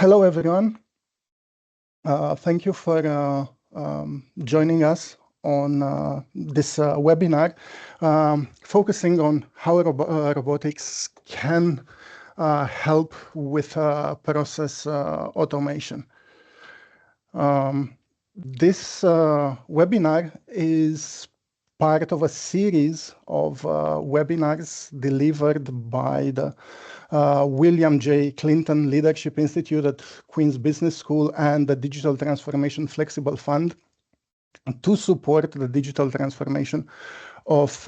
Hello, everyone. Thank you for joining us on this webinar focusing on how robotics can help with process automation. This webinar is part of a series of webinars delivered by the William J. Clinton Leadership Institute at Queen's Business School and the Digital Transformation Flexible Fund to support the digital transformation of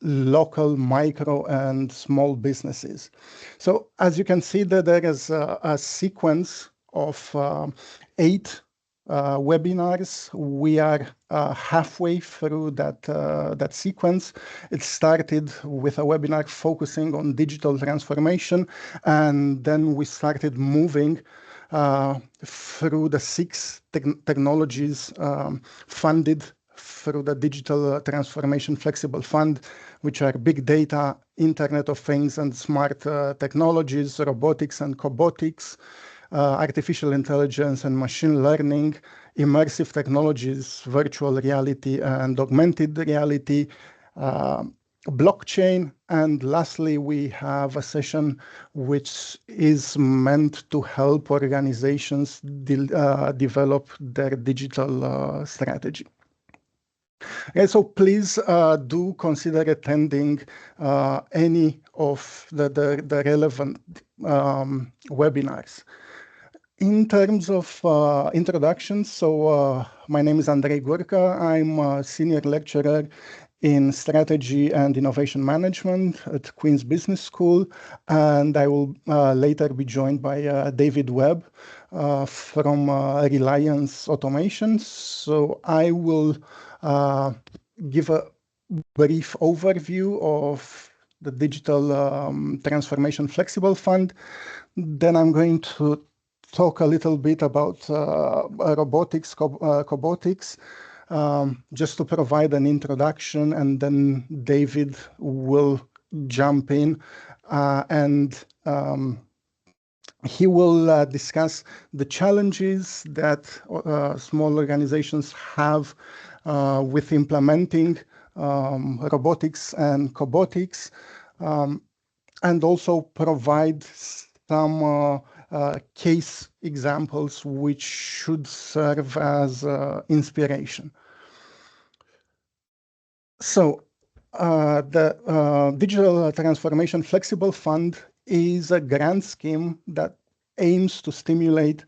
local, micro, and small businesses. So as you can see, that there is a sequence of 8 webinars. We are halfway through that sequence. It started with a webinar focusing on digital transformation, and then we started moving through the 6 technologies funded through the Digital Transformation Flexible Fund, which are big data, Internet of Things and smart technologies, robotics and cobotics, artificial intelligence and machine learning, immersive technologies, virtual reality and augmented reality, blockchain, and lastly, we have a session which is meant to help organizations develop their digital strategy. Okay, so please do consider attending any of the relevant webinars. In terms of introductions, so my name is Andrei Gurka. I'm a senior lecturer in strategy and innovation management at Queen's Business School, and I will later be joined by David Webb from Reliance Automation. So I will give a brief overview of the Digital Transformation Flexible Fund. Then I'm going to talk a little bit about robotics, cobotics, just to provide an introduction, and then David will jump in and he will discuss the challenges that small organizations have with implementing robotics and cobotics, and also provide some case examples which should serve as inspiration. So the Digital Transformation Flexible Fund is a grant scheme that aims to stimulate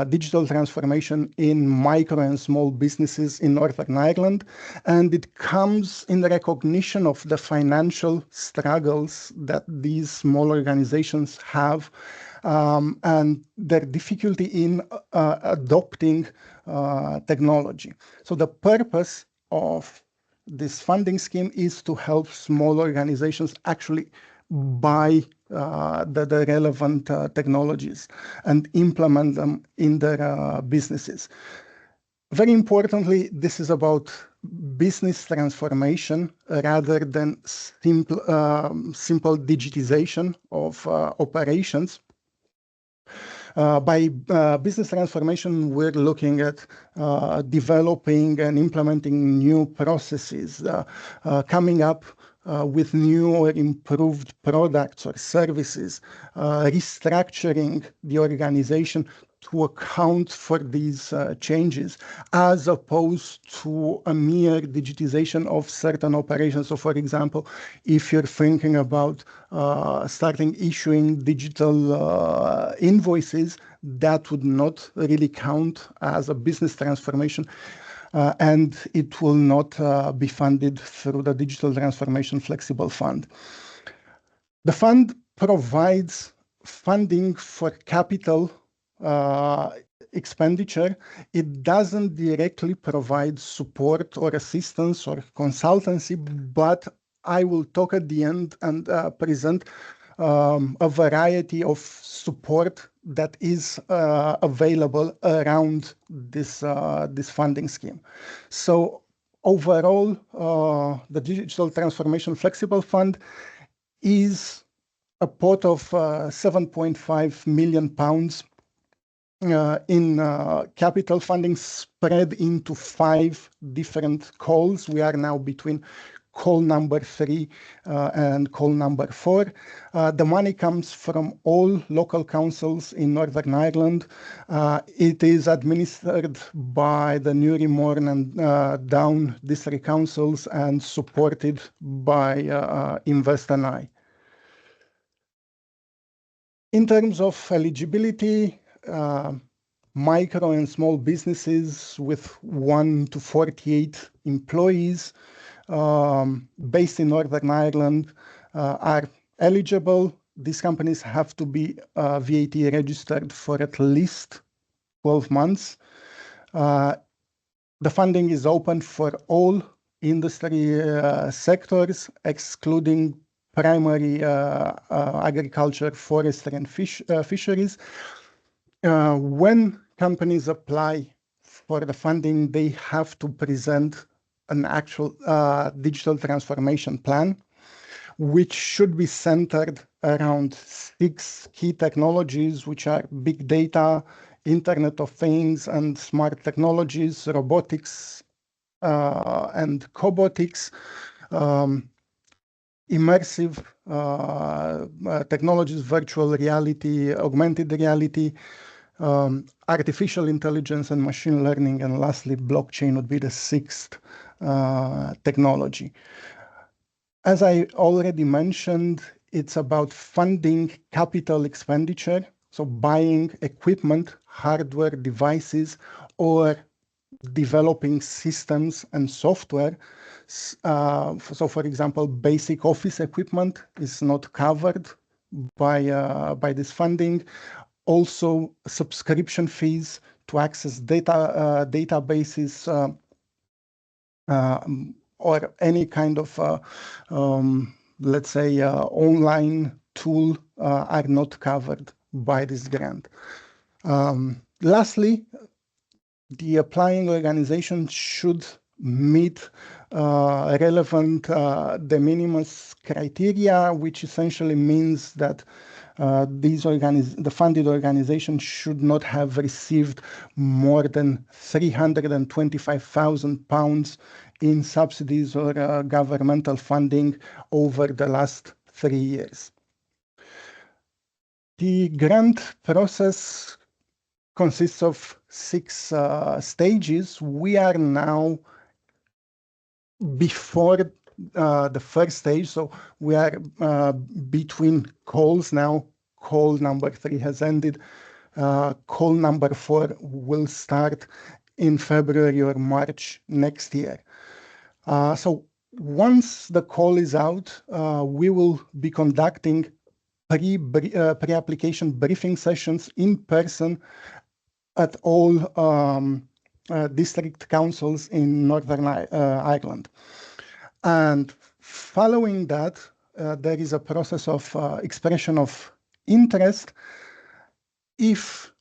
digital transformation in micro and small businesses in Northern Ireland, and it comes in the recognition of the financial struggles that these small organizations have and their difficulty in adopting technology. So the purpose of this funding scheme is to help small organizations actually buy the relevant technologies and implement them in their businesses. Very importantly, this is about business transformation rather than simple digitization of operations. By business transformation, we're looking at developing and implementing new processes, coming up with new or improved products or services, restructuring the organization to account for these changes, as opposed to a mere digitization of certain operations. So, for example, if you're thinking about starting issuing digital invoices, that would not really count as a business transformation, and it will not be funded through the Digital Transformation Flexible Fund. The fund provides funding for capital expenditure. It doesn't directly provide support or assistance or consultancy, but I will talk at the end and present a variety of support that is available around this funding scheme. So overall, the Digital Transformation Flexible Fund is a pot of £7.5 million in capital funding spread into 5 different calls. We are now between call number 3 and call number 4. The money comes from all local councils in Northern Ireland. It is administered by the Newry-Morn and Down district councils and supported by InvestNI. In terms of eligibility, micro and small businesses with 1 to 48 employees based in Northern Ireland are eligible. These companies have to be VAT registered for at least 12 months. The funding is open for all industry sectors, excluding primary agriculture, forestry, and fisheries. When companies apply for the funding, they have to present an actual digital transformation plan, which should be centered around 6 key technologies, which are big data, Internet of Things, and smart technologies, robotics and cobotics, immersive technologies, virtual reality, augmented reality, artificial intelligence and machine learning, and lastly, blockchain would be the 6th technology. As I already mentioned, it's about funding capital expenditure, so buying equipment, hardware, devices, or developing systems and software. So, for example, basic office equipment is not covered by this funding. Also, subscription fees to access databases or any kind of, let's say, online tool are not covered by this grant. Lastly, the applying organization should meet relevant de minimis criteria, which essentially means that the funded organization should not have received more than £325,000 in subsidies or governmental funding over the last 3 years. The grant process consists of 6 stages. We are now before the first stage, so we are between calls now. Call number 3 has ended. Call number 4 will start in February or March next year. So once the call is out, we will be conducting pre-application briefing sessions in person at all district councils in Northern Ireland. And following that, there is a process of expression of interest. If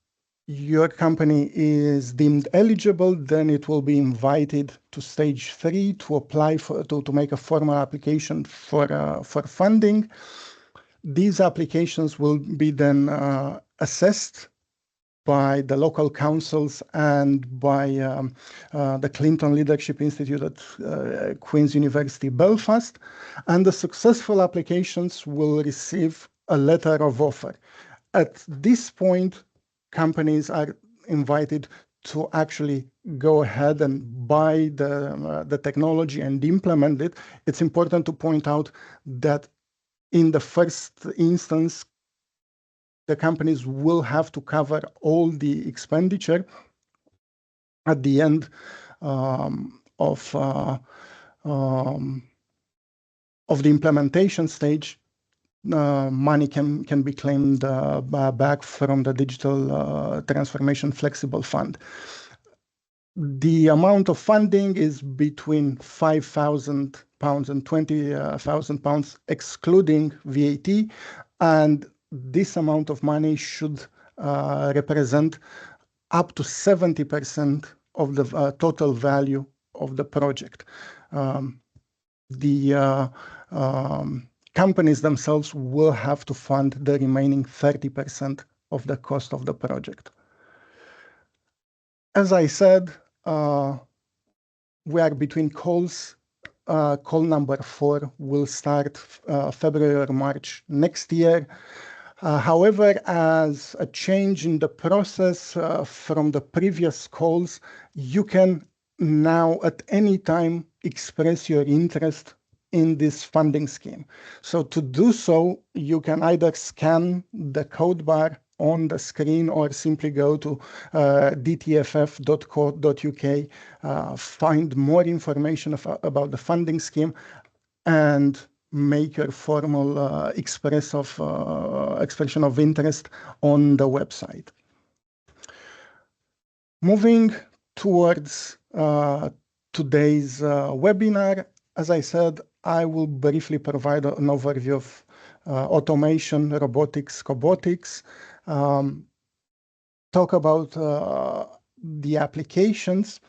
your company is deemed eligible, then it will be invited to stage 3 to apply to make a formal application for funding. These applications will be then assessed by the local councils and by the Clinton Leadership Institute at Queen's University Belfast, and the successful applications will receive a letter of offer. At this point, companies are invited to actually go ahead and buy the technology and implement it. It's important to point out that in the first instance, the companies will have to cover all the expenditure. At the end of the implementation stage, money can be claimed back from the Digital Transformation Flexible Fund. The amount of funding is between £5,000 and £20,000, excluding VAT, and this amount of money should represent up to 70% of the total value of the project. The companies themselves will have to fund the remaining 30% of the cost of the project. As I said, we are between calls. Call number 4 will start February or March next year. However, as a change in the process from the previous calls, you can now at any time express your interest in this funding scheme. So to do so, you can either scan the code bar on the screen or simply go to dtff.co.uk, find more information about the funding scheme, and make your formal expression of interest on the website. Moving towards today's webinar, as I said, I will briefly provide an overview of automation, robotics, cobotics, talk about the applications,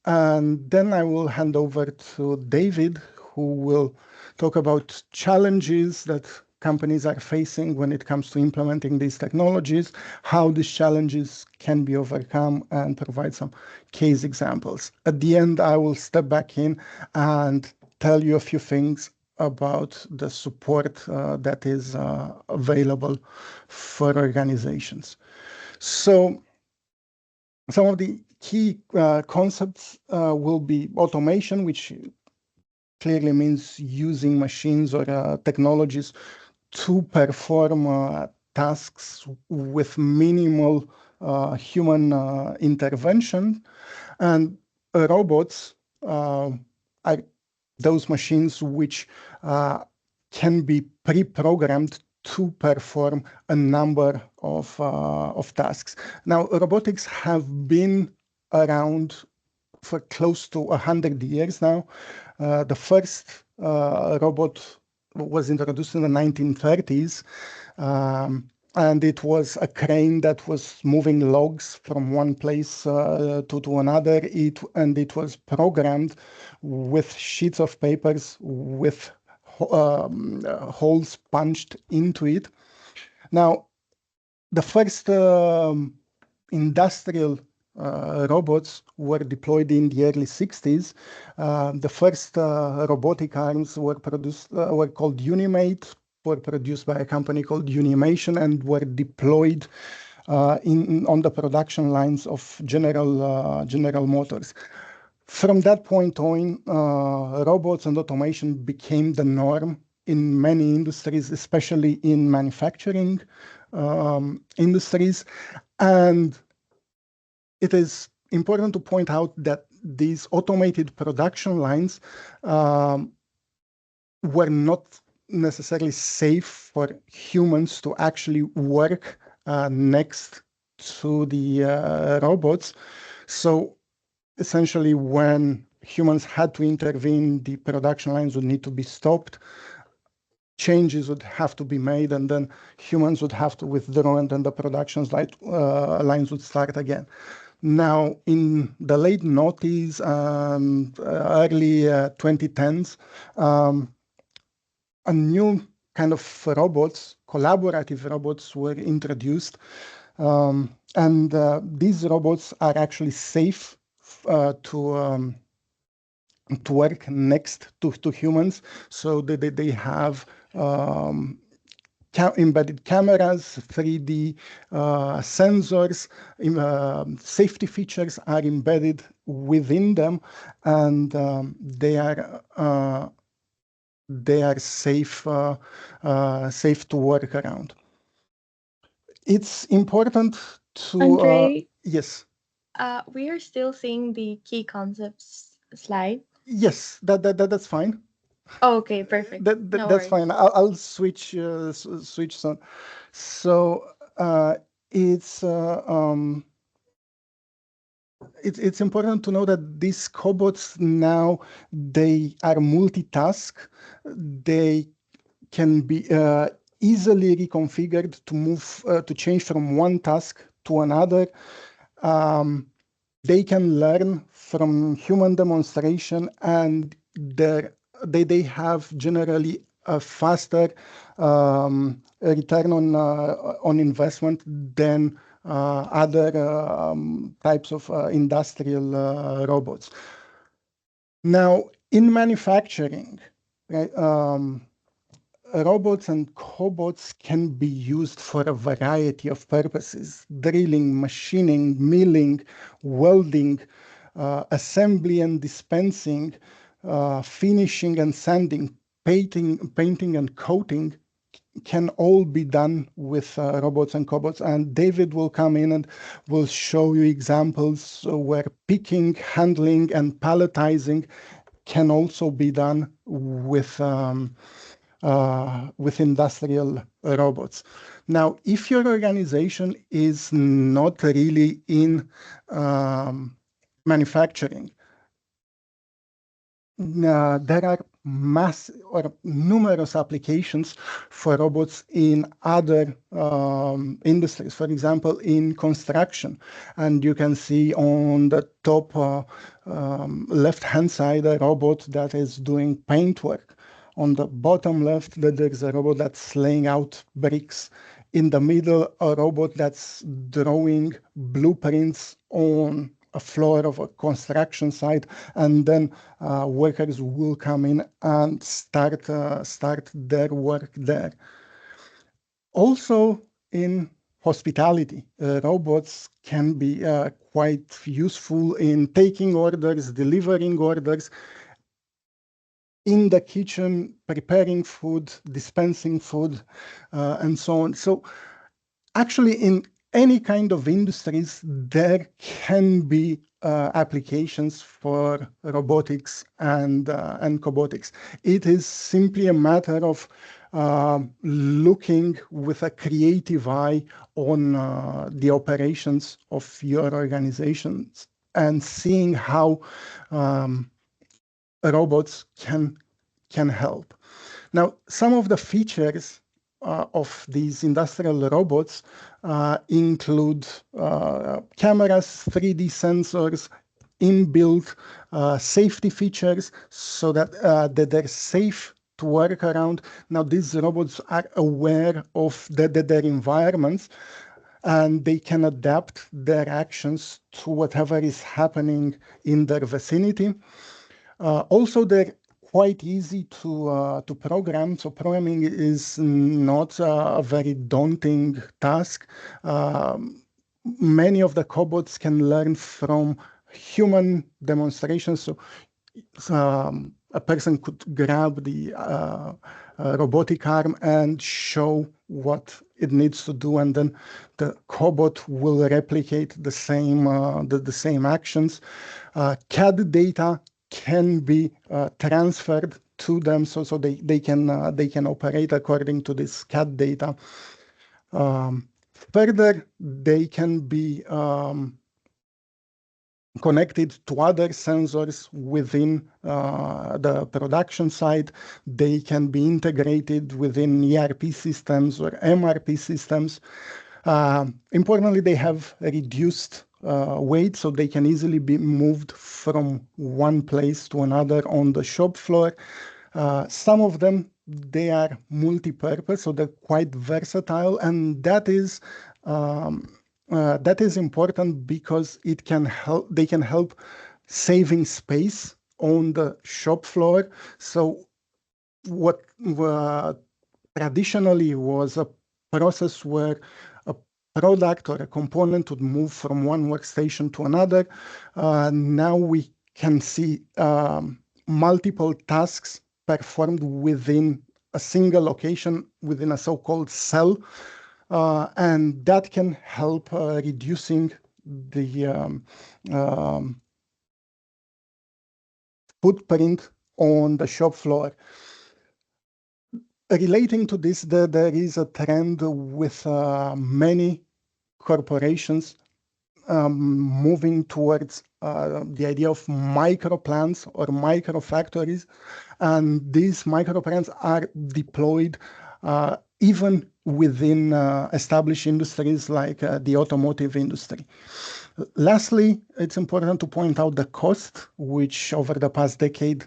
and then I will hand over to David, who will talk about challenges that companies are facing when it comes to implementing these technologies, how these challenges can be overcome, and provide some case examples. At the end, I will step back in and tell you a few things about the support that is available for organizations. So some of the key concepts will be automation, which clearly means using machines or technologies to perform tasks with minimal human intervention. And robots are those machines which can be pre-programmed to perform a number of tasks. Now, robotics have been around for close to 100 years now. The first robot was introduced in the 1930s, and it was a crane that was moving logs from one place to another. And it was programmed with sheets of papers with holes punched into it. Now, the first industrial robots were deployed in the early 60s. The first robotic arms were called Unimate, were produced by a company called Unimation, and were deployed on the production lines of General Motors. From that point on, robots and automation became the norm in many industries, especially in manufacturing industries. And it is important to point out that these automated production lines were not necessarily safe for humans to actually work next to the robots. So essentially, when humans had to intervene, the production lines would need to be stopped, changes would have to be made, and then humans would have to withdraw, and then the production lines would start again. Now, in the late noughties and early 2010s, a new kind of robots, collaborative robots, were introduced. And these robots are actually safe to work next to humans. So they have embedded cameras, 3D sensors, safety features are embedded within them, and they are safe to work around. It's important to Andre, yes. we are still seeing the key concepts slide. Yes, that's fine. Oh, okay, perfect. No That's worries. fine. I'll switch some. So it's it's important to know that these cobots now, they are multitask. They can be easily reconfigured to move to change from one task to another. They can learn from human demonstration, and they have generally a faster return on investment than other types of industrial robots. Now, in manufacturing, right, robots and cobots can be used for a variety of purposes: drilling, machining, milling, welding, assembly and dispensing, finishing and sanding, painting and coating can all be done with robots and cobots. And David will come in and will show you examples where picking, handling, and palletizing can also be done with industrial robots. Now, if your organization is not really in manufacturing, there are numerous applications for robots in other industries. For example, in construction, and you can see on the top left-hand side a robot that is doing paintwork. On the bottom left, there's a robot that's laying out bricks. In the middle, a robot that's drawing blueprints on a floor of a construction site, and then workers will come in and start their work there. Also, in hospitality, robots can be quite useful in taking orders, delivering orders, in the kitchen, preparing food, dispensing food, and so on. So actually, in any kind of industries, there can be applications for robotics and cobotics. It is simply a matter of looking with a creative eye on the operations of your organizations and seeing how robots can help. Now, some of the features of these industrial robots include cameras, 3D sensors, inbuilt safety features so that they're safe to work around. Now, these robots are aware of their environments, and they can adapt their actions to whatever is happening in their vicinity. Also, they're quite easy to program. So programming is not a very daunting task. Many of the cobots can learn from human demonstrations. So a person could grab the robotic arm and show what it needs to do, and then the cobot will replicate the same actions. CAD data can be transferred to them, so they can operate according to this CAD data. Further, they can be connected to other sensors within the production site. They can be integrated within ERP systems or MRP systems. Importantly, they have reduced weight, so they can easily be moved from one place to another on the shop floor. Some of them, they are multi-purpose, so they're quite versatile, and that is important because it can help. They can help saving space on the shop floor. So what traditionally was a process where a product or a component would move from one workstation to another, now we can see multiple tasks performed within a single location, within a so-called cell. And that can help reducing the footprint on the shop floor. Relating to this, there is a trend with many corporations moving towards the idea of micro plants or micro factories. And these micro plants are deployed even within established industries like the automotive industry. Lastly, it's important to point out the cost, which over the past decade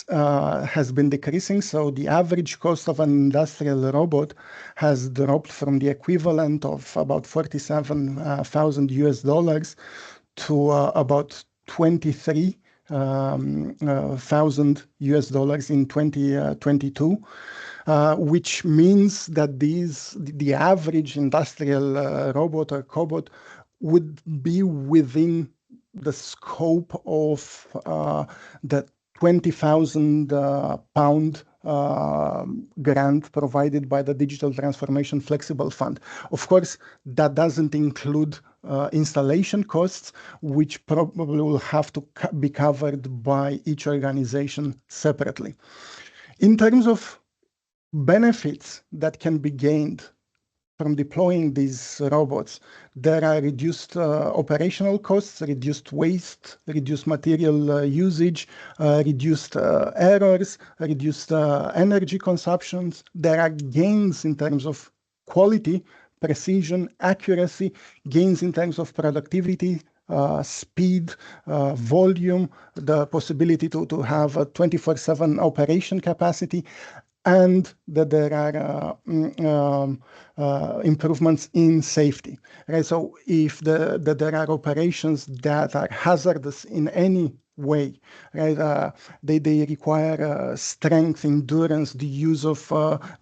has been decreasing. So the average cost of an industrial robot has dropped from the equivalent of about 47,000 US dollars to about 23,000 US dollars in 2022. Which means that the average industrial robot or cobot would be within the scope of the 20,000 pound grant provided by the Digital Transformation Flexible Fund. Of course, that doesn't include installation costs, which probably will have to be covered by each organization separately. In terms of benefits that can be gained from deploying these robots, there are reduced operational costs, reduced waste, reduced material usage, reduced errors, reduced energy consumptions. There are gains in terms of quality, precision, accuracy, gains in terms of productivity, speed, volume, the possibility to have a 24/7 operation capacity, and that there are improvements in safety. Right? So if there are operations that are hazardous in any way, right? They require strength, endurance, the use of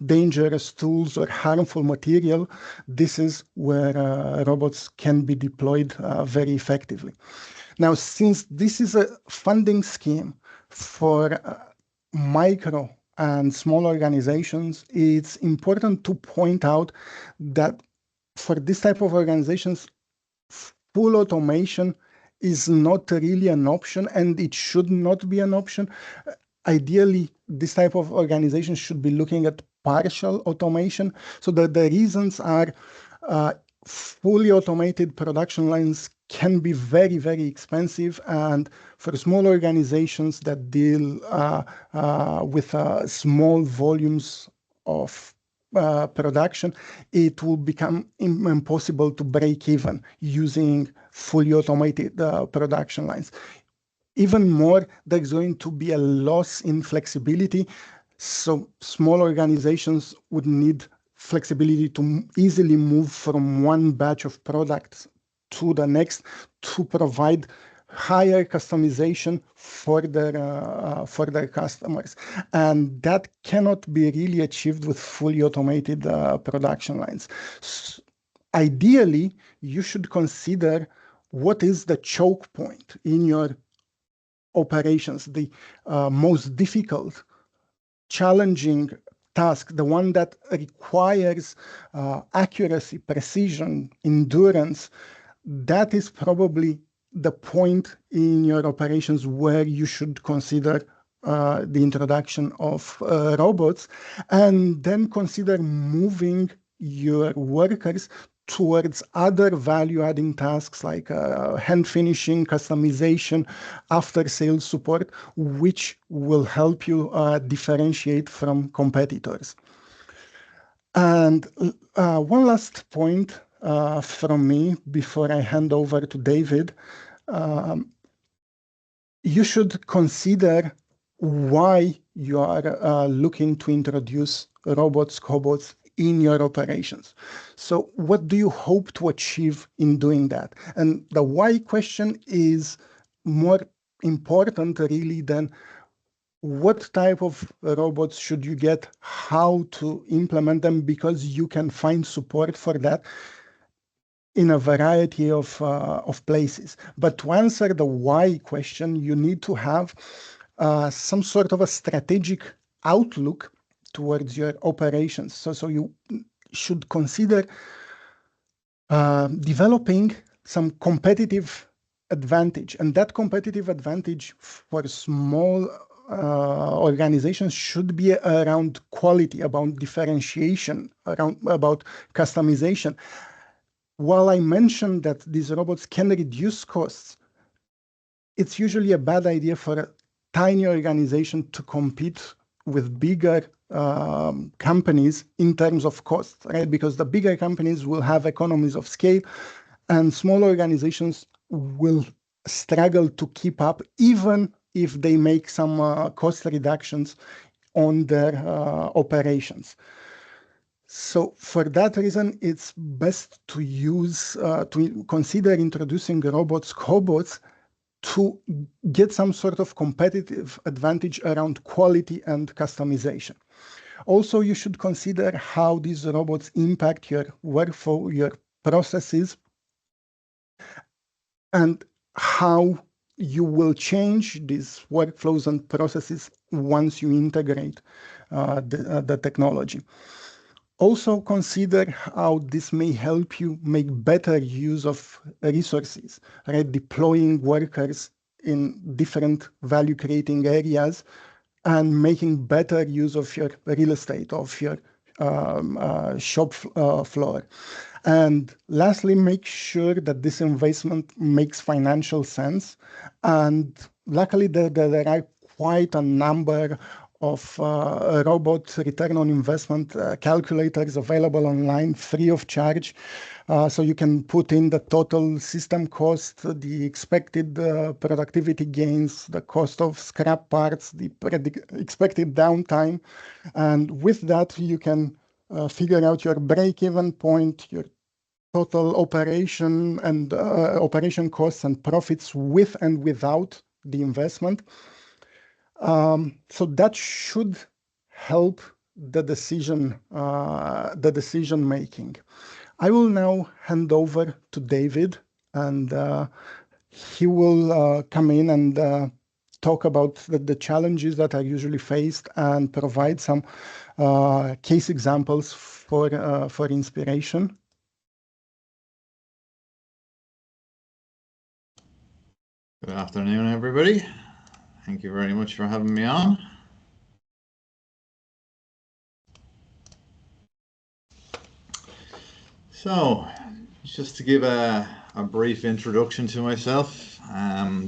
dangerous tools or harmful material. This is where robots can be deployed very effectively. Now, since this is a funding scheme for micro and small organizations, it's important to point out that for this type of organizations, full automation is not really an option, and it should not be an option. Ideally, this type of organization should be looking at partial automation. So the reasons are fully automated production lines can be very, very expensive. And for small organizations that deal with small volumes of production, it will become impossible to break even using fully automated production lines. Even more, there's going to be a loss in flexibility. So small organizations would need flexibility to easily move from one batch of products to the next to provide higher customization for their customers. And that cannot be really achieved with fully automated production lines. Ideally, you should consider what is the choke point in your operations, the most difficult, challenging task, the one that requires accuracy, precision, endurance. That is probably the point in your operations where you should consider the introduction of robots, and then consider moving your workers towards other value-adding tasks like hand finishing, customization, after-sales support, which will help you differentiate from competitors. And one last point from me before I hand over to David. You should consider why you are looking to introduce robots, cobots in your operations. So what do you hope to achieve in doing that? And the why question is more important really than what type of robots should you get, how to implement them, because you can find support for that in a variety of places. But to answer the why question, you need to have some sort of a strategic outlook towards your operations. So you should consider developing some competitive advantage. And that competitive advantage for small organizations should be around quality, about differentiation, about customization. While I mentioned that these robots can reduce costs, it's usually a bad idea for a tiny organization to compete with bigger companies in terms of cost, right? Because the bigger companies will have economies of scale, and small organizations will struggle to keep up, even if they make some cost reductions on their operations. So for that reason, it's best to to consider introducing robots, cobots, to get some sort of competitive advantage around quality and customization. Also, you should consider how these robots impact your workflow, your processes, and how you will change these workflows and processes once you integrate the technology. Also consider how this may help you make better use of resources, right? Deploying workers in different value creating areas and making better use of your real estate, of your shop floor. And lastly, make sure that this investment makes financial sense. And luckily, there are quite a number of robot return on investment calculators available online free of charge. So you can put in the total system cost, the expected productivity gains, the cost of scrap parts, the expected downtime. And with that, you can figure out your break-even point, your total operation and operation costs and profits with and without the investment. So that should help the decision making. I will now hand over to David, and he will come in and talk about the challenges that are usually faced and provide some case examples for inspiration. Good afternoon, everybody. Thank you very much for having me on. So, just to give a brief introduction to myself,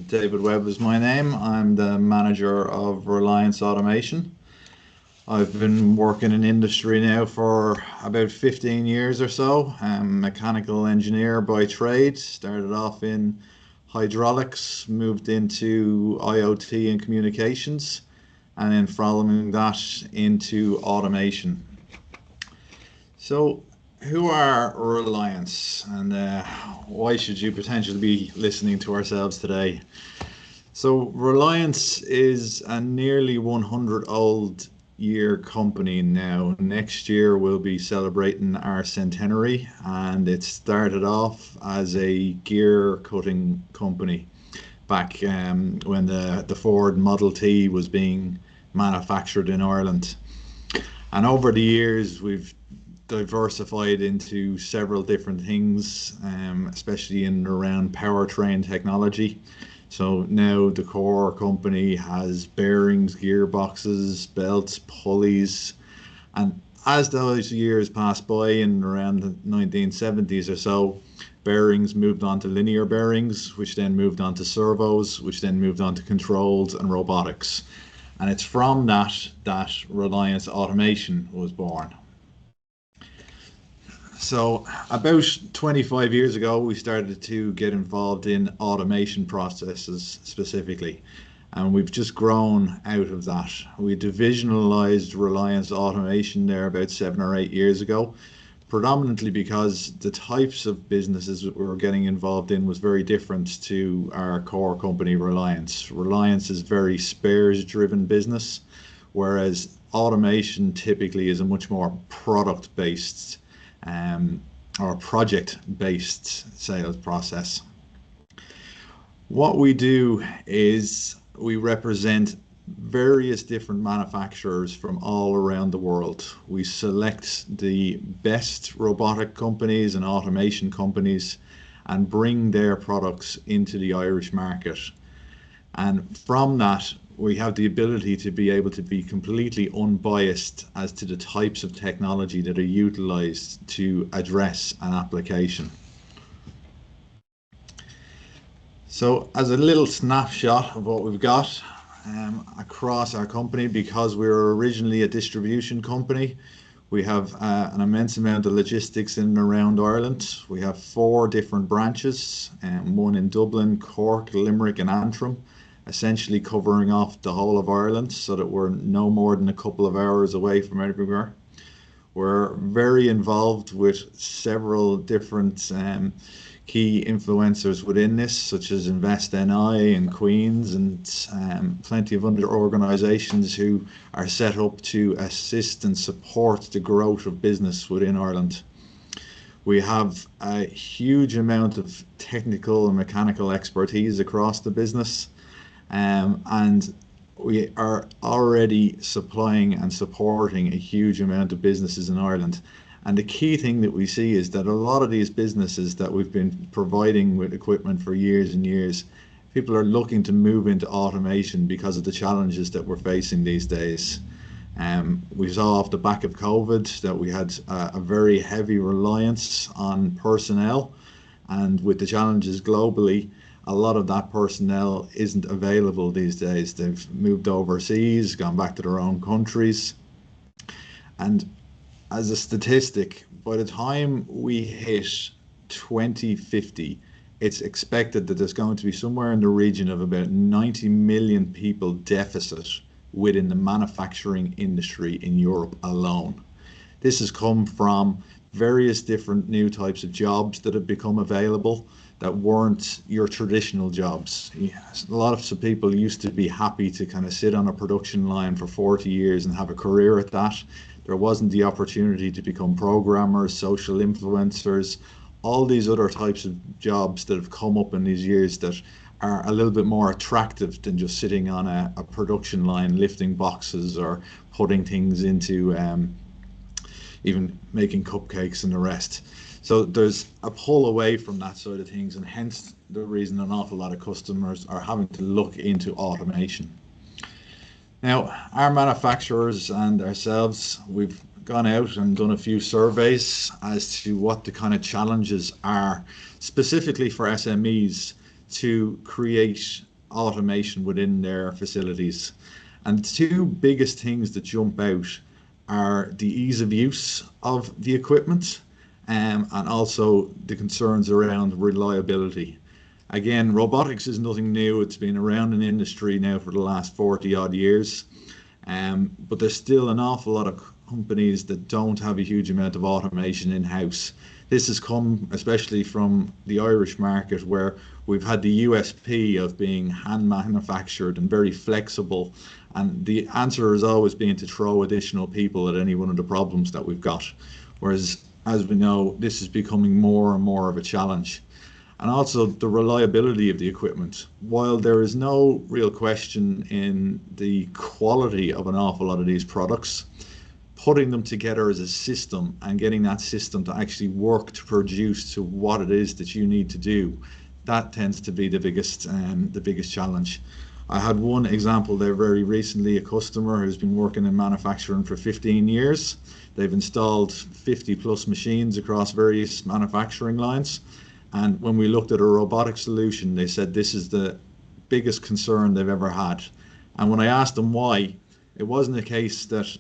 David Webb is my name. I'm the manager of Reliance Automation. I've been working in industry now for about 15 years or so. I'm a mechanical engineer by trade, started off in hydraulics, moved into IoT and communications, and then following that into automation. So who are Reliance, and why should you potentially be listening to ourselves today? So Reliance is a nearly 100-year company now. Next year we'll be celebrating our centenary, and it started off as a gear cutting company back when the Ford Model T was being manufactured in Ireland. And over the years we've diversified into several different things, especially in and around powertrain technology. So now the core company has bearings, gearboxes, belts, pulleys, and as those years passed by in around the 1970s or so, bearings moved on to linear bearings, which then moved on to servos, which then moved on to controls and robotics. And it's from that Reliance Automation was born. So about 25 years ago, we started to get involved in automation processes specifically, and we've just grown out of that. We divisionalized Reliance Automation there about 7 or 8 years ago, predominantly because the types of businesses that we were getting involved in was very different to our core company, Reliance. Reliance is very spares-driven business, whereas automation typically is a much more product-based or project-based sales process. What we do is we represent various different manufacturers from all around the world. We select the best robotic companies and automation companies and bring their products into the Irish market. And from that, we have the ability to be able to be completely unbiased as to the types of technology that are utilized to address an application. So as a little snapshot of what we've got, across our company, because we were originally a distribution company, we have an immense amount of logistics in and around Ireland. We have 4 different branches, one in Dublin, Cork, Limerick and Antrim, essentially covering off the whole of Ireland so that we're no more than a couple of hours away from everywhere. We're very involved with several different key influencers within this, such as InvestNI and Queens, and plenty of other organisations who are set up to assist and support the growth of business within Ireland. We have a huge amount of technical and mechanical expertise across the business, and we are already supplying and supporting a huge amount of businesses in Ireland. And the key thing that we see is that a lot of these businesses that we've been providing with equipment for years and years, people are looking to move into automation because of the challenges that we're facing these days. We saw off the back of COVID that we had a very heavy reliance on personnel, and with the challenges globally, a lot of that personnel isn't available these days. They've moved overseas, gone back to their own countries. And as a statistic, by the time we hit 2050, it's expected that there's going to be somewhere in the region of about 90 million people deficit within the manufacturing industry in Europe alone. This has come from various different new types of jobs that have become available that weren't your traditional jobs. A lot of people used to be happy to kind of sit on a production line for 40 years and have a career at that. There wasn't the opportunity to become programmers, social influencers, all these other types of jobs that have come up in these years that are a little bit more attractive than just sitting on a production line lifting boxes or putting things into even making cupcakes and the rest. So there's a pull away from that side of things, and hence the reason an awful lot of customers are having to look into automation. Now, our manufacturers and ourselves, we've gone out and done a few surveys as to what the kind of challenges are specifically for SMEs to create automation within their facilities. And the 2 biggest things that jump out are the ease of use of the equipment, and also the concerns around reliability. Again, robotics is nothing new. It's been around in the industry now for the last 40 odd years, but there's still an awful lot of companies that don't have a huge amount of automation in-house. This has come especially from the Irish market, where we've had the USP of being hand manufactured and very flexible, and the answer has always been to throw additional people at any one of the problems that we've got. Whereas, as we know, this is becoming more and more of a challenge. And also the reliability of the equipment. While there is no real question in the quality of an awful lot of these products, putting them together as a system and getting that system to actually work to produce to what it is that you need to do, that tends to be the biggest challenge. I had one example there very recently, a customer who's been working in manufacturing for 15 years. They've installed 50 plus machines across various manufacturing lines. And when we looked at a robotic solution, they said this is the biggest concern they've ever had. And when I asked them why, it wasn't a case that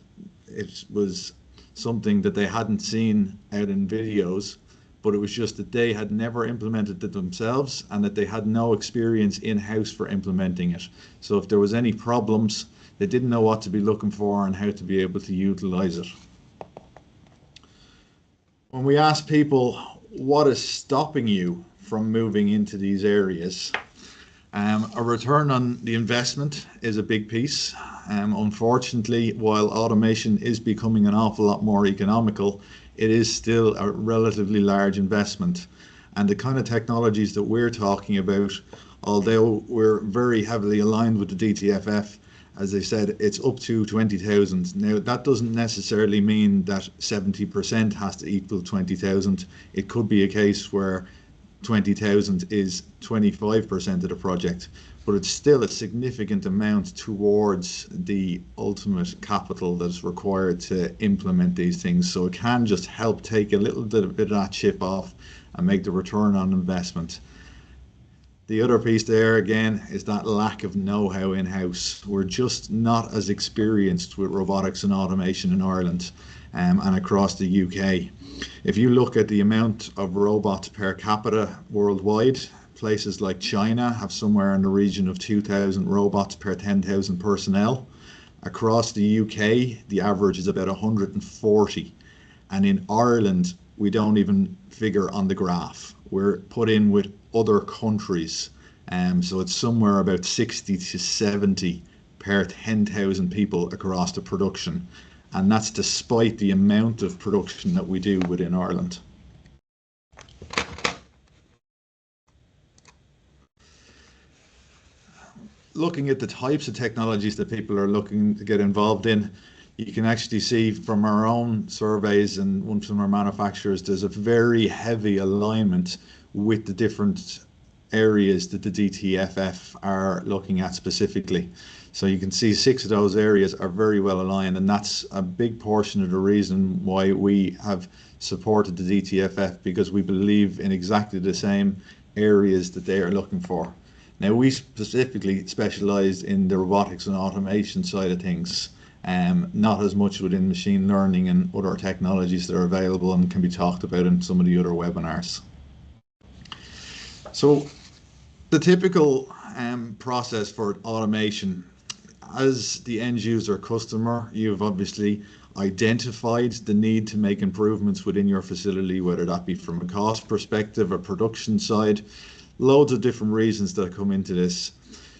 it was something that they hadn't seen out in videos, but it was just that they had never implemented it themselves and that they had no experience in-house for implementing it. So if there was any problems, they didn't know what to be looking for and how to be able to utilize it. When we ask people, what is stopping you from moving into these areas? A return on the investment is a big piece. Unfortunately, while automation is becoming an awful lot more economical, it is still a relatively large investment. And the kind of technologies that we're talking about, although we're very heavily aligned with the DTFF, as I said, it's up to 20,000. Now, that doesn't necessarily mean that 70% has to equal 20,000. It could be a case where 20,000 is 25% of the project, but it's still a significant amount towards the ultimate capital that's required to implement these things. So it can just help take a little bit of that chip off and make the return on investment. The other piece there again is that lack of know-how in-house. We're just not as experienced with robotics and automation in Ireland and across the UK. If you look at the amount of robots per capita worldwide, places like China have somewhere in the region of 2,000 robots per 10,000 personnel. Across the UK, the average is about 140. And in Ireland, we don't even figure on the graph. We're put in with other countries. So it's somewhere about 60 to 70 per 10,000 people across the production. And that's despite the amount of production that we do within Ireland. Looking at the types of technologies that people are looking to get involved in, you can actually see from our own surveys and one from our manufacturers, there's a very heavy alignment with the different areas that the DTFF are looking at specifically. So you can see 6 of those areas are very well aligned, and that's a big portion of the reason why we have supported the DTFF, because we believe in exactly the same areas that they are looking for. Now, we specifically specialize in the robotics and automation side of things, not as much within machine learning and other technologies that are available and can be talked about in some of the other webinars. So the typical process for automation, as the end user customer, you've obviously identified the need to make improvements within your facility, whether that be from a cost perspective, a production side, loads of different reasons that come into this.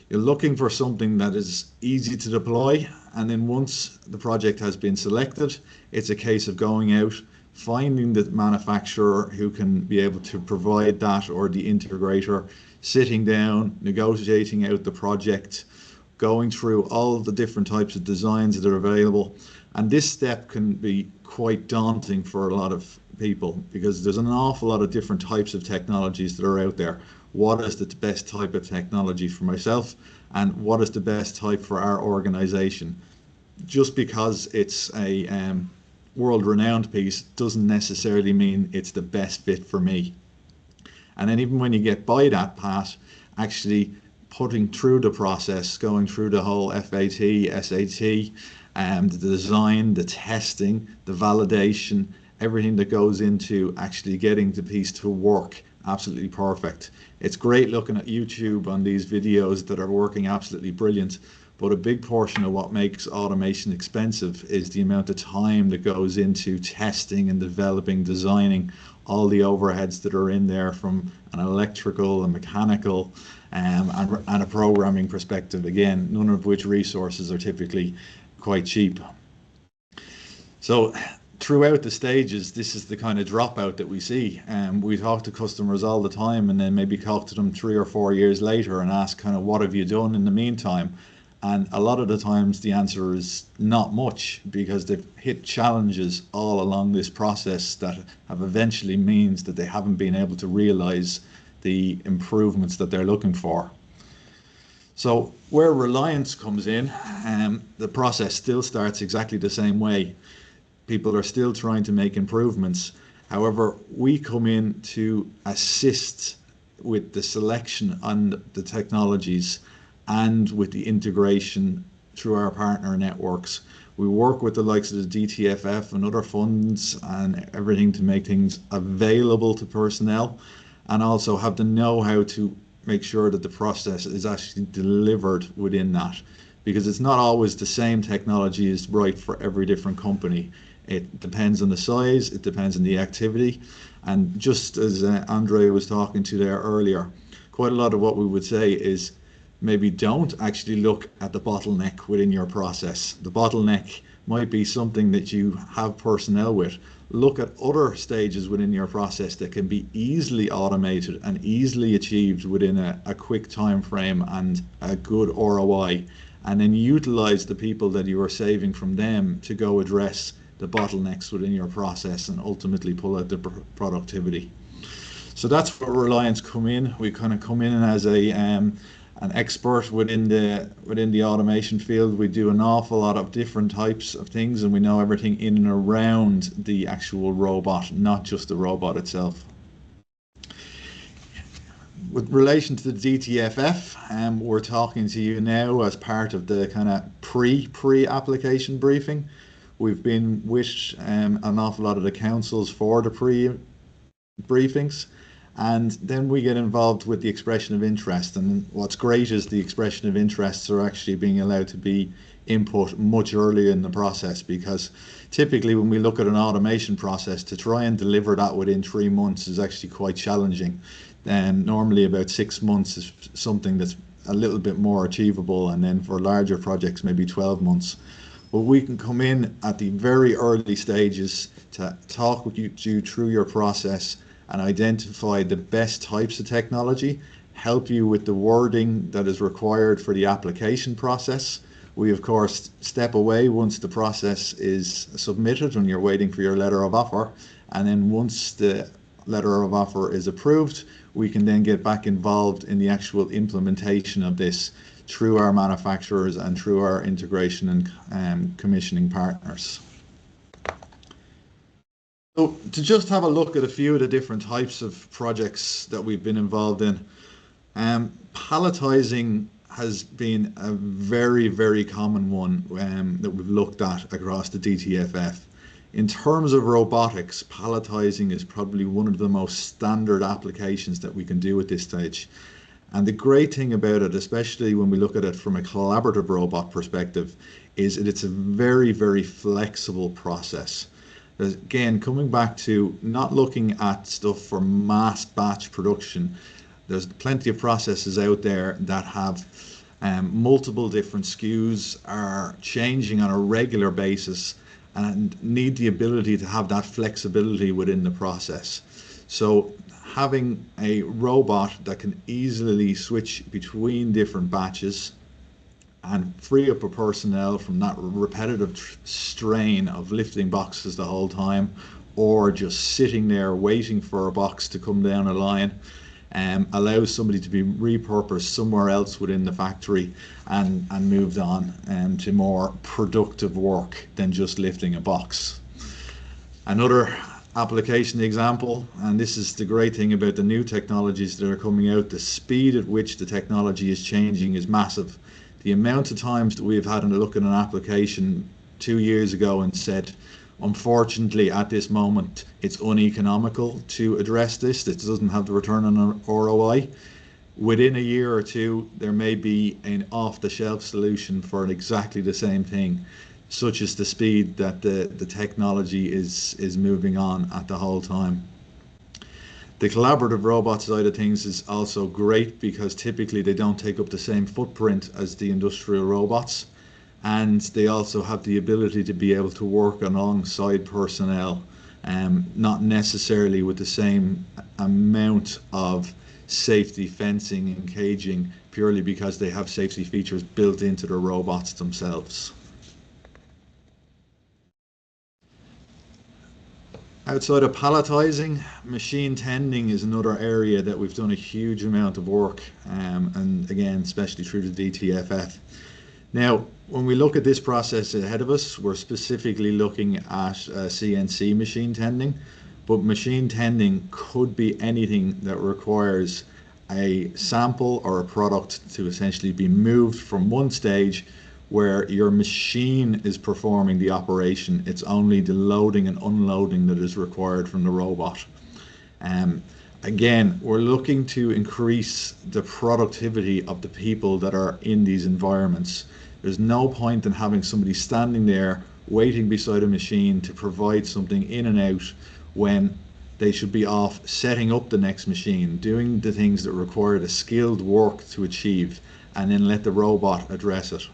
You're looking for something that is easy to deploy, and then once the project has been selected, it's a case of going out, finding the manufacturer who can be able to provide that, or the integrator, sitting down, negotiating out the project, going through all the different types of designs that are available. And this step can be quite daunting for a lot of people, because there's an awful lot of different types of technologies that are out there. What is the best type of technology for myself, and what is the best type for our organization? Just because it's a world-renowned piece doesn't necessarily mean it's the best fit for me. And then even when you get by that path, actually putting through the process, going through the whole FAT, SAT, the design, the testing, the validation, everything that goes into actually getting the piece to work absolutely perfect. It's great looking at YouTube on these videos that are working absolutely brilliant, but a big portion of what makes automation expensive is the amount of time that goes into testing and developing, designing all the overheads that are in there from an electrical and mechanical and a programming perspective, again, none of which resources are typically quite cheap. So throughout the stages, this is the kind of dropout that we see. We talk to customers all the time, and then maybe talk to them 3 or 4 years later and ask kind of, what have you done in the meantime? And a lot of the times the answer is not much, because they've hit challenges all along this process that have eventually means that they haven't been able to realize the improvements that they're looking for. So where reliance comes in, the process still starts exactly the same way. People are still trying to make improvements. However, we come in to assist with the selection on the technologies and with the integration through our partner networks. We work with the likes of the DTFF and other funds and everything to make things available to personnel, and also have the know-how to make sure that the process is actually delivered within that, because it's not always the same technology is right for every different company. It depends on the size, it depends on the activity, and just as Andre was talking to there earlier, quite a lot of what we would say is maybe don't actually look at the bottleneck within your process. The bottleneck might be something that you have personnel with. Look at other stages within your process that can be easily automated and easily achieved within a quick time frame and a good ROI, and then utilize the people that you are saving from them to go address the bottlenecks within your process and ultimately pull out the productivity. So that's where Reliance come in. We kind of come in as an expert within the automation field. We do an awful lot of different types of things, and we know everything in and around the actual robot, not just the robot itself. With relation to the DTFF, we're talking to you now as part of the kind of pre-application briefing. We've been with an awful lot of the councils for the pre-briefings, and then we get involved with the expression of interest. And what's great is the expression of interests are actually being allowed to be input much earlier in the process, because typically when we look at an automation process, to try and deliver that within 3 months is actually quite challenging. Normally about 6 months is something that's a little bit more achievable, and then for larger projects maybe 12 months. But we can come in at the very early stages to talk with you through your process and identify the best types of technology, help you with the wording that is required for the application process. We of course step away once the process is submitted and you're waiting for your letter of offer, and then once the letter of offer is approved, we can then get back involved in the actual implementation of this through our manufacturers and through our integration and commissioning partners. So to just have a look at a few of the different types of projects that we've been involved in, palletizing has been a very, very common one that we've looked at across the DTFF. In terms of robotics, palletizing is probably one of the most standard applications that we can do at this stage. And the great thing about it, especially when we look at it from a collaborative robot perspective, is that it's a very, very flexible process. Again, coming back to not looking at stuff for mass batch production, there's plenty of processes out there that have multiple different SKUs, are changing on a regular basis, and need the ability to have that flexibility within the process. So having a robot that can easily switch between different batches and free up a personnel from that repetitive strain of lifting boxes the whole time, or just sitting there waiting for a box to come down a line, allows somebody to be repurposed somewhere else within the factory and moved on to more productive work than just lifting a box. Another application example, and this is the great thing about the new technologies that are coming out, the speed at which the technology is changing is massive. The amount of times that we've had a look at an application 2 years ago and said, unfortunately at this moment it's uneconomical to address this, it doesn't have the return on ROI. Within a year or two there may be an off-the-shelf solution for exactly the same thing. Such is the speed that the technology is moving on at the whole time. The collaborative robot side of things is also great because typically they don't take up the same footprint as the industrial robots, and they also have the ability to be able to work alongside personnel, not necessarily with the same amount of safety fencing and caging, purely because they have safety features built into the robots themselves. Outside of palletizing, machine tending is another area that we've done a huge amount of work, and again, especially through the DTFF. Now, when we look at this process ahead of us, we're specifically looking at CNC machine tending, but machine tending could be anything that requires a sample or a product to essentially be moved from one stage where your machine is performing the operation. It's only the loading and unloading that is required from the robot. Again, we're looking to increase the productivity of the people that are in these environments. There's no point in having somebody standing there waiting beside a machine to provide something in and out when they should be off setting up the next machine, doing the things that require the skilled work to achieve, and then let the robot address it.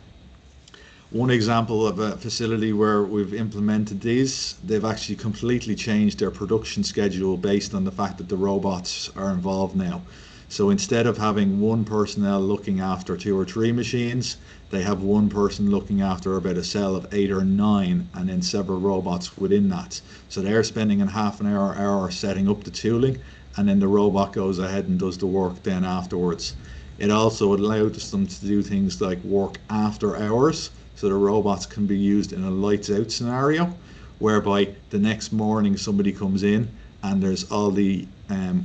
One example of a facility where we've implemented these, they've actually completely changed their production schedule based on the fact that the robots are involved now. So instead of having one personnel looking after 2 or 3 machines, they have one person looking after about a cell of 8 or 9, and then several robots within that. So they're spending a half an hour setting up the tooling, and then the robot goes ahead and does the work then afterwards. It also allows them to do things like work after hours, so the robots can be used in a lights out scenario, whereby the next morning somebody comes in and there's all the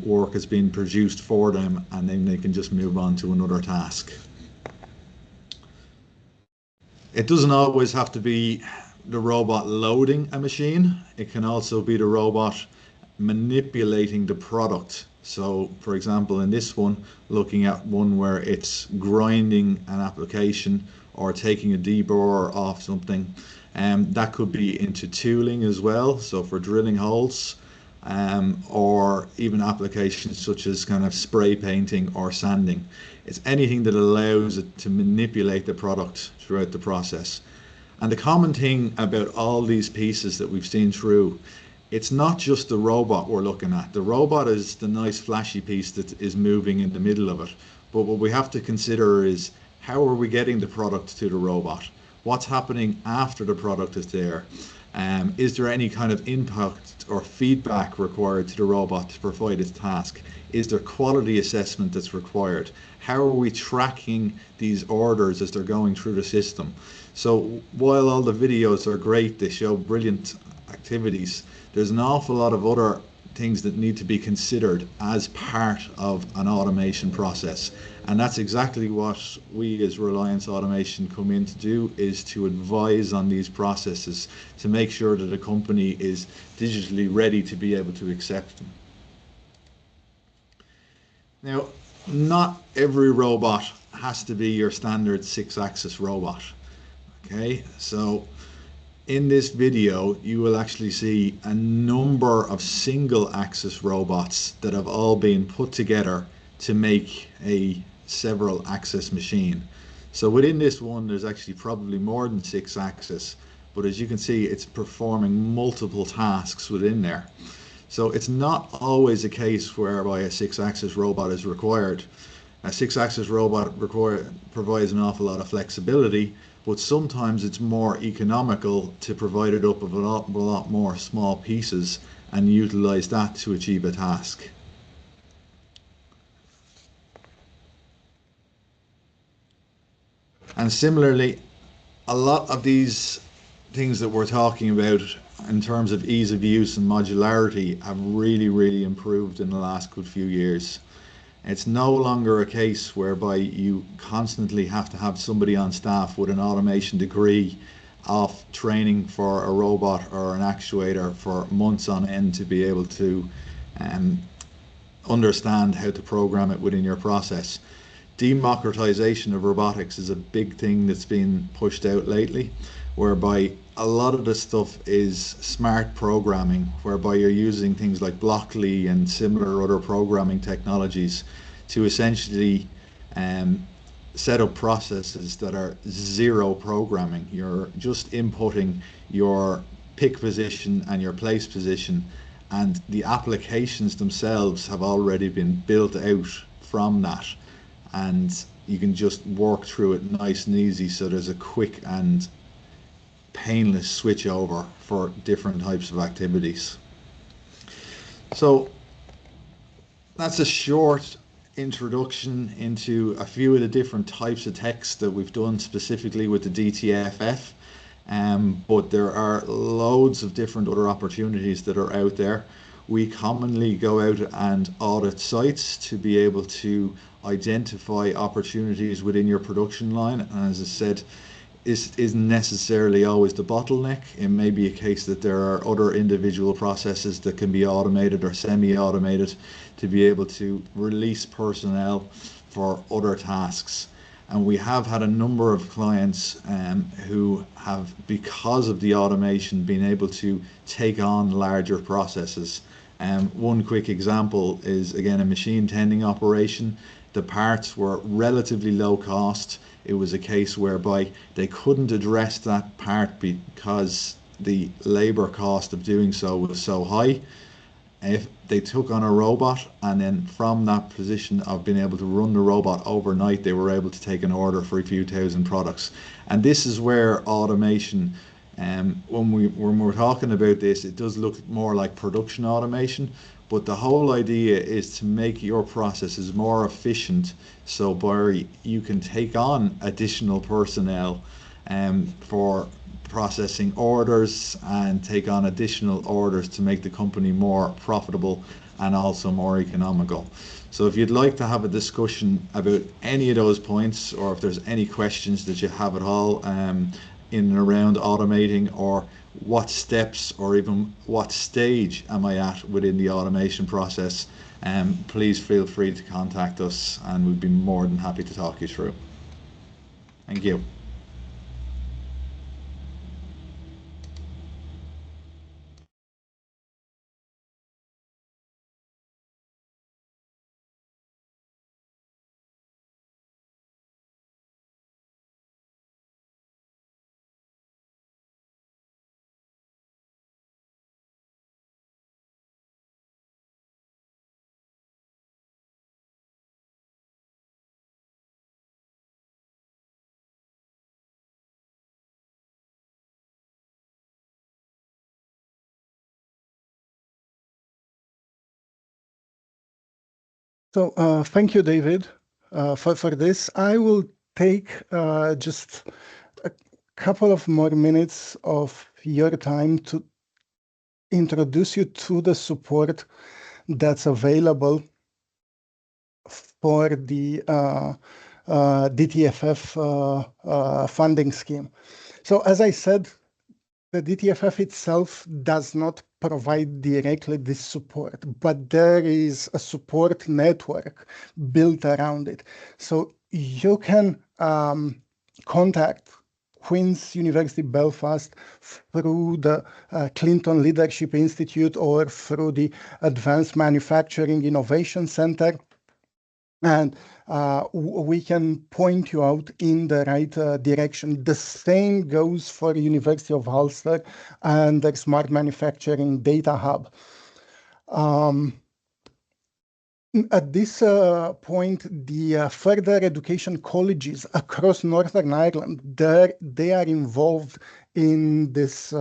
work is being produced for them, and then they can just move on to another task. It doesn't always have to be the robot loading a machine. It can also be the robot manipulating the product. So, for example, in this one, looking at one where it's grinding an application or taking a deborer off something, that could be into tooling as well. So for drilling holes, or even applications such as kind of spray painting or sanding. It's anything that allows it to manipulate the product throughout the process. And the common thing about all these pieces that we've seen through, it's not just the robot we're looking at. The robot is the nice flashy piece that is moving in the middle of it. But what we have to consider is, how are we getting the product to the robot? What's happening after the product is there? Is there any kind of impact or feedback required to the robot to provide its task? Is there quality assessment that's required? How are we tracking these orders as they're going through the system? So while all the videos are great, they show brilliant activities, there's an awful lot of other things that need to be considered as part of an automation process. And that's exactly what we as Reliance Automation come in to do, is to advise on these processes to make sure that a company is digitally ready to be able to accept them. Now, not every robot has to be your standard 6-axis robot. Okay, so in this video, you will actually see a number of single-axis robots that have all been put together to make a several-axis machine. So within this one, there's actually probably more than 6 axes, but as you can see, it's performing multiple tasks within there. So it's not always a case whereby a 6-axis robot is required. A 6-axis robot provides an awful lot of flexibility, but sometimes it's more economical to provide it up of a lot more small pieces and utilize that to achieve a task. And similarly, a lot of these things that we're talking about in terms of ease of use and modularity have really improved in the last good few years. It's no longer a case whereby you constantly have to have somebody on staff with an automation degree of training for a robot or an actuator for months on end to be able to understand how to program it within your process. Democratization of robotics is a big thing that's been pushed out lately, whereby a lot of the stuff is smart programming, whereby you're using things like Blockly and similar other programming technologies to essentially set up processes that are zero programming. You're just inputting your pick position and your place position, and the applications themselves have already been built out from that, and you can just work through it nice and easy, so there's a quick and painless switch over for different types of activities. So that's a short introduction into a few of the different types of text that we've done specifically with the DTFF, but there are loads of different other opportunities that are out there. We commonly go out and audit sites to be able to identify opportunities within your production line, and as I said, isn't necessarily always the bottleneck. It may be a case that there are other individual processes that can be automated or semi-automated to be able to release personnel for other tasks. And we have had a number of clients who have, because of the automation, been able to take on larger processes. One quick example is, again, a machine tending operation. The parts were relatively low cost. It was a case whereby they couldn't address that part because the labor cost of doing so was so high. If they took on a robot, and then from that position of being able to run the robot overnight, they were able to take an order for a few thousand products. And this is where automation, when we're talking about this, it does look more like production automation, but the whole idea is to make your processes more efficient, so you can take on additional personnel for processing orders and take on additional orders to make the company more profitable and also more economical. So if you'd like to have a discussion about any of those points, or if there's any questions that you have at all in and around automating, or what steps or even what stage am I at within the automation process, please feel free to contact us and we'd be more than happy to talk you through. Thank you. So thank you, David, for this. I will take just a couple of more minutes of your time to introduce you to the support that's available for the DTFF funding scheme. So as I said, the DTFF itself does not provide directly this support, but there is a support network built around it. So you can contact Queen's University Belfast through the Clinton Leadership Institute or through the Advanced Manufacturing Innovation Center. And we can point you out in the right direction. The same goes for University of Ulster and the Smart Manufacturing Data Hub. At this point, the further education colleges across Northern Ireland, they are involved in this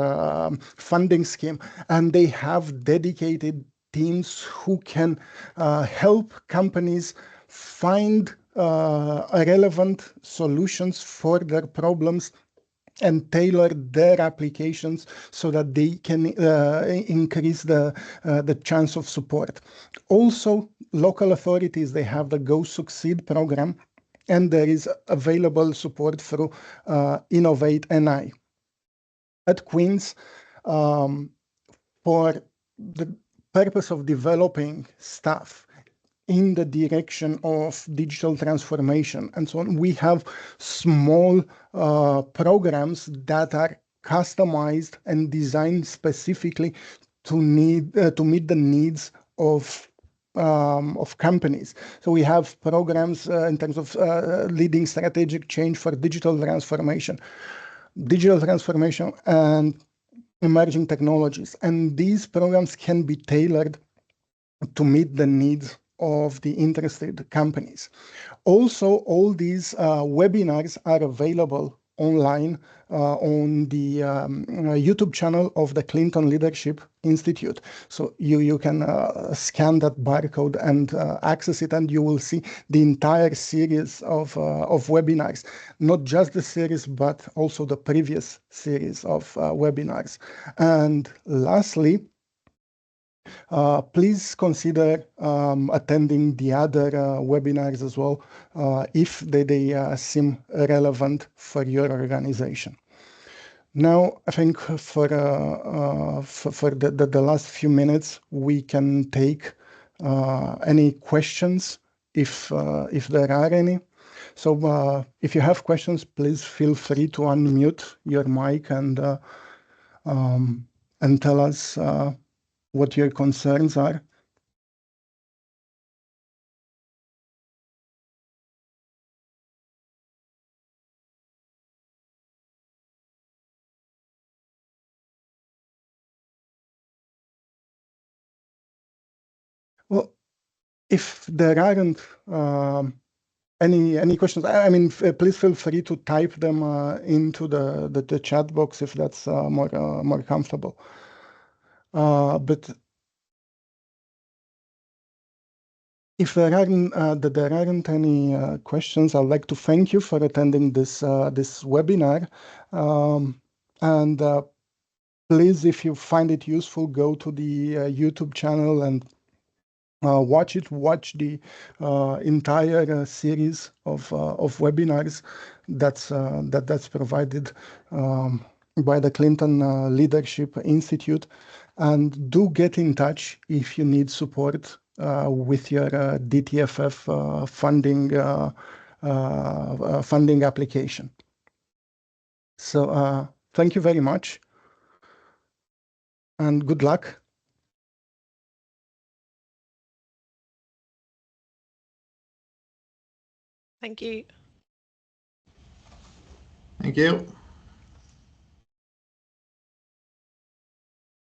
funding scheme, and they have dedicated teams who can help companies find relevant solutions for their problems and tailor their applications so that they can increase the chance of support. Also, local authorities, they have the Go Succeed program, and there is available support through Innovate NI. At Queen's, for the purpose of developing staff in the direction of digital transformation and so on, we have small programs that are customized and designed specifically to meet the needs of companies. So we have programs in terms of leading strategic change for digital transformation and emerging technologies. And these programs can be tailored to meet the needs of the interested companies. Also, all these webinars are available online on the YouTube channel of the Clinton Leadership Institute. So you can scan that barcode and access it, and you will see the entire series of webinars, not just the series, but also the previous series of webinars. And lastly, please consider attending the other webinars as well if they seem relevant for your organization. Now, I think for the last few minutes, we can take any questions if there are any. So if you have questions, please feel free to unmute your mic and tell us what your concerns are. Well, if there aren't any questions, I mean, please feel free to type them into the chat box if that's more comfortable. But if there aren't any questions, I'd like to thank you for attending this webinar. And please, if you find it useful, go to the YouTube channel and watch the entire series of webinars that's provided by the Clinton Leadership Institute, and do get in touch if you need support with your DTFF funding application. So thank you very much, and good luck. Thank you. Thank you.